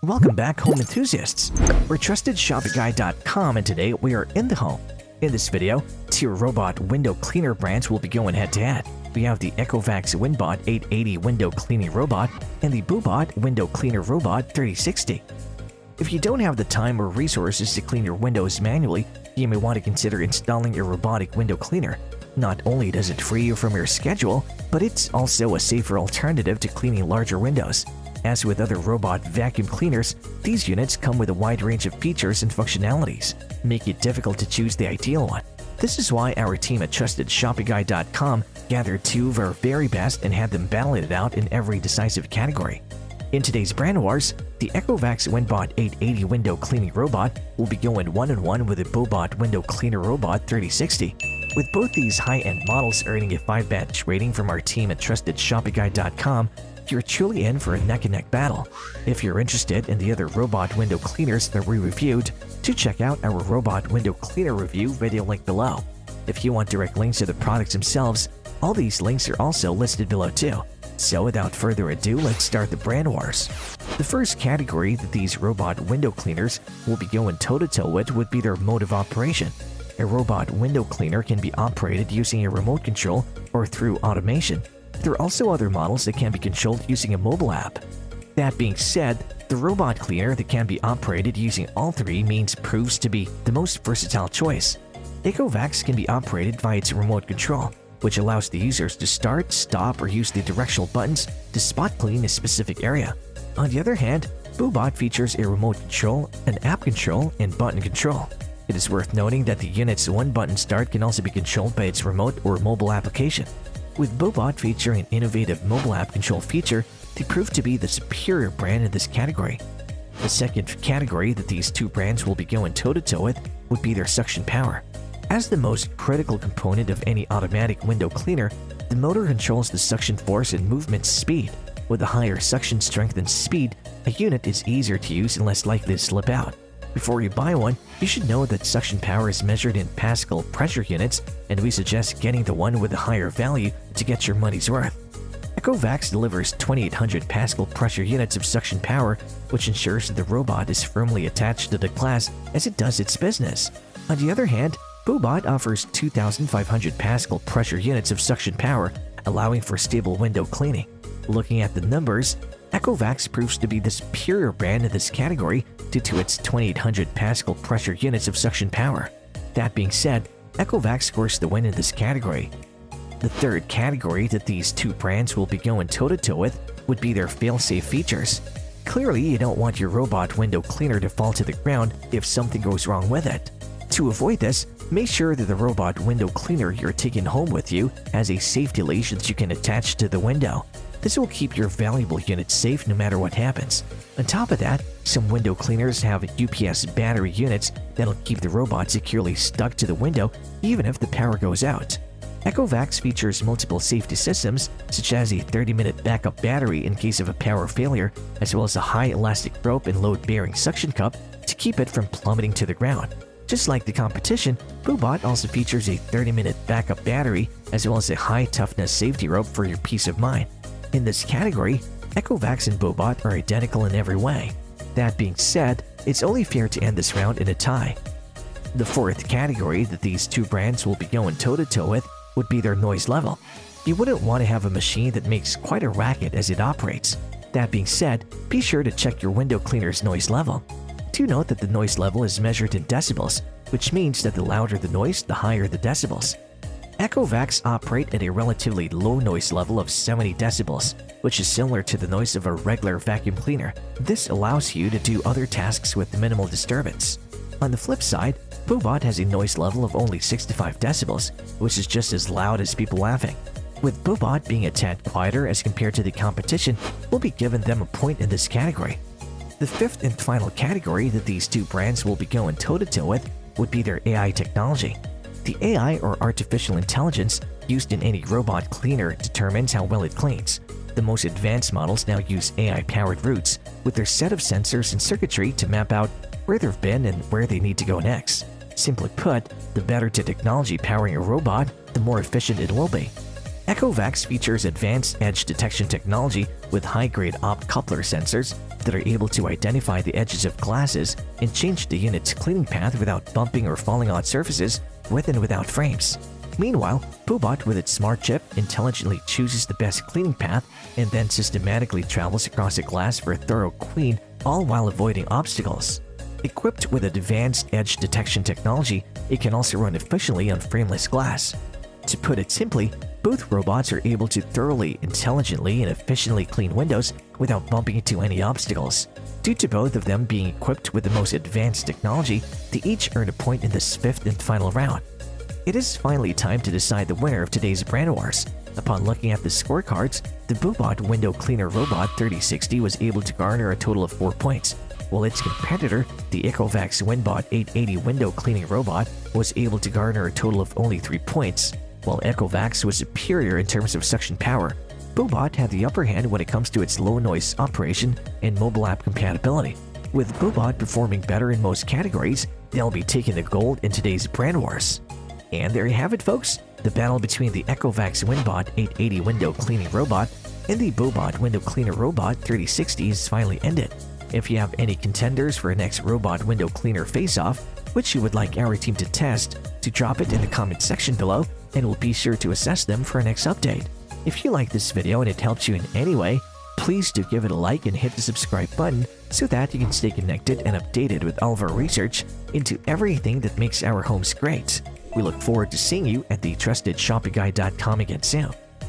Welcome back, home enthusiasts. We're trustedshopguy.com and today we are in the home. In this video, two robot window cleaner brands will be going head-to-head. We have the Ecovacs Winbot 880 window cleaning robot and the BOBOT window cleaner robot 3060. If you don't have the time or resources to clean your windows manually, you may want to consider installing a robotic window cleaner. Not only does it free you from your schedule, but it's also a safer alternative to cleaning larger windows. As with other robot vacuum cleaners, these units come with a wide range of features and functionalities, making it difficult to choose the ideal one. This is why our team at trustedshopguy.com gathered two of our very best and had them battle it out in every decisive category. In today's brand wars, the Ecovacs Winbot 880 window cleaning robot will be going one-on-one with the BOBOT window cleaner robot 3060. With both these high-end models earning a 5-badge rating from our team at trustedshopguy.com, you're truly in for a neck-and-neck battle. If you're interested in the other robot window cleaners that we reviewed, do check out our robot window cleaner review video link below. If you want direct links to the products themselves, all these links are also listed below too. So without further ado, let's start the brand wars. The first category that these robot window cleaners will be going toe-to-toe with would be their mode of operation. A robot window cleaner can be operated using a remote control or through automation. There are also other models that can be controlled using a mobile app. That being said, the robot cleaner that can be operated using all three means proves to be the most versatile choice. Ecovacs can be operated via its remote control, which allows the users to start, stop, or use the directional buttons to spot clean a specific area. On the other hand, BOBOT features a remote control, an app control, and button control. It is worth noting that the unit's one-button start can also be controlled by its remote or mobile application. With BOBOT featuring an innovative mobile app control feature, they prove to be the superior brand in this category. The second category that these two brands will be going toe-to-toe with would be their suction power. As the most critical component of any automatic window cleaner, the motor controls the suction force and movement speed. With a higher suction strength and speed, a unit is easier to use and less likely to slip out. Before you buy one, you should know that suction power is measured in Pascal pressure units, and we suggest getting the one with a higher value to get your money's worth. Ecovacs delivers 2800 Pascal pressure units of suction power, which ensures that the robot is firmly attached to the glass as it does its business. On the other hand, BOBOT offers 2500 Pascal pressure units of suction power, allowing for stable window cleaning. Looking at the numbers, Ecovacs proves to be the superior brand in this category due to its 2800 Pascal pressure units of suction power. That being said, Ecovacs scores the win in this category. The third category that these two brands will be going toe-to-toe with would be their failsafe features. Clearly, you don't want your robot window cleaner to fall to the ground if something goes wrong with it. To avoid this, make sure that the robot window cleaner you're taking home with you has a safety leash that you can attach to the window. This will keep your valuable unit safe no matter what happens. On top of that, some window cleaners have UPS battery units that'll keep the robot securely stuck to the window even if the power goes out. Ecovacs features multiple safety systems, such as a 30-minute backup battery in case of a power failure, as well as a high elastic rope and load-bearing suction cup to keep it from plummeting to the ground. Just like the competition, BOBOT also features a 30-minute backup battery as well as a high-toughness safety rope for your peace of mind. In this category, Ecovacs and BOBOT are identical in every way. That being said, it's only fair to end this round in a tie. The fourth category that these two brands will be going toe-to-toe with would be their noise level. You wouldn't want to have a machine that makes quite a racket as it operates. That being said, be sure to check your window cleaner's noise level. Do note that the noise level is measured in decibels, which means that the louder the noise, the higher the decibels. Ecovacs operate at a relatively low noise level of 70 decibels, which is similar to the noise of a regular vacuum cleaner. This allows you to do other tasks with minimal disturbance. On the flip side, BOBOT has a noise level of only 65 decibels, which is just as loud as people laughing. With BOBOT being a tad quieter as compared to the competition, we'll be giving them a point in this category. The fifth and final category that these two brands will be going toe-to-toe with would be their AI technology. The AI, or artificial intelligence, used in any robot cleaner determines how well it cleans. The most advanced models now use AI-powered routes with their set of sensors and circuitry to map out where they've been and where they need to go next. Simply put, the better the technology powering a robot, the more efficient it will be. Ecovacs features advanced edge detection technology with high-grade opt coupler sensors that are able to identify the edges of glasses and change the unit's cleaning path without bumping or falling on surfaces with and without frames. Meanwhile, BOBOT with its smart chip intelligently chooses the best cleaning path and then systematically travels across a glass for a thorough clean, all while avoiding obstacles. Equipped with advanced edge detection technology, it can also run efficiently on frameless glass. To put it simply, both robots are able to thoroughly, intelligently, and efficiently clean windows without bumping into any obstacles. Due to both of them being equipped with the most advanced technology, they each earn a point in this fifth and final round. It is finally time to decide the winner of today's brand wars. Upon looking at the scorecards, the BOBOT Window Cleaner Robot 3060 was able to garner a total of 4 points, while its competitor, the Ecovacs Winbot 880 Window Cleaning Robot, was able to garner a total of only 3 points. While Ecovacs was superior in terms of suction power, BOBOT had the upper hand when it comes to its low noise operation and mobile app compatibility. With BOBOT performing better in most categories, they'll be taking the gold in today's brand wars. And there you have it, folks. The battle between the Ecovacs Winbot 880 Window Cleaning Robot and the BOBOT Window Cleaner Robot 3060 is finally ended. If you have any contenders for a next robot window cleaner face-off, which you would like our team to test, to drop it in the comment section below, and we'll be sure to assess them for our next update. If you like this video and it helps you in any way, please do give it a like and hit the subscribe button so that you can stay connected and updated with all of our research into everything that makes our homes great. We look forward to seeing you at the TrustedShoppingGuide.com again soon.